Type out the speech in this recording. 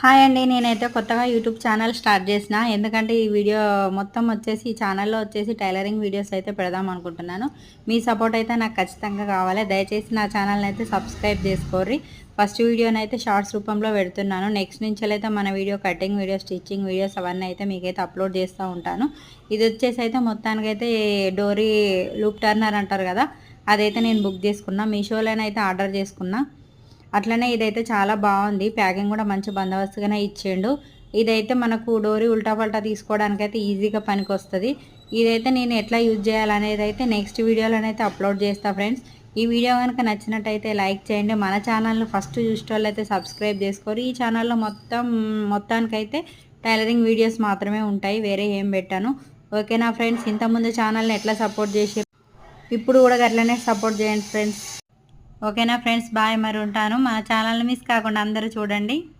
Hi అండి. నేనైతే కొత్తగా యూట్యూబ్ ఛానల్ స్టార్ట్ చేసిన. ఎందుకంటే ఈ వీడియో మొత్తం వచ్చేసి ఈ ఛానల్‌లో వచ్చేసి టైలరింగ్ వీడియోస్ అయితే పెడదాం అనుకుంటున్నాను. మీ సపోర్ట్ అయితే నాకు ఖచ్చితంగా కావాలి. దయచేసి నా ఛానల్‌ని అయితే సబ్స్క్రైబ్ చేసుకోర్రి. ఫస్ట్ వీడియోనైతే షార్ట్స్ రూపంలో పెడుతున్నాను. నెక్స్ట్ నుంచెలైతే మన video cutting videos, stitching videos అవన్నీ అయితే మీకైతే అప్లోడ్ చేస్తూ ఉంటాను. ఇది వచ్చేసి అయితే మొత్తానికైతే డోరీ లూప్ టర్నర్ అంటారు కదా! అదైతే నేను బుక్ చేసుకున్నా. మీషోలోనైతే ఆర్డర్ చేసుకున్నా. అట్లనే ఇదైతే చాలా బాగుంది. ప్యాకింగ్ కూడా మంచి బందోబస్తుగానే ఇచ్చిండు. ఇదైతే మనకు డోరీ ఉల్టా పల్టా తీసుకోవడానికైతే ఈజీగా పనికొస్తది. ఇదైతే నేను ఎట్లా యూజ్ చేయాలనేది అయితే నెక్స్ట్ వీడియోలోనైతే అప్లోడ్ చేస్తా ఫ్రెండ్స్. ఈ వీడియో కనుక నచ్చినట్టయితే లైక్ చేయండి. మన ఛానల్‌ను ఫస్ట్ చూసేటోళ్ళైతే సబ్స్క్రైబ్ చేసుకోరి. ఈ ఛానల్‌లో మొత్తానికైతే టైలరింగ్ వీడియోస్ మాత్రమే ఉంటాయి. వేరే ఏం పెట్టాను. ఓకేనా ఫ్రెండ్స్. ఇంతకుముందు ఛానల్‌ని ఎట్లా సపోర్ట్ చేసిర్రో ఇప్పుడు కూడా అట్లనే సపోర్ట్ చేయండి ఫ్రెండ్స్. ఓకేనా ఫ్రెండ్స్. బాయ్. మరి ఉంటాను. మా ఛానల్ని మిస్ కాకుండా అందరూ చూడండి.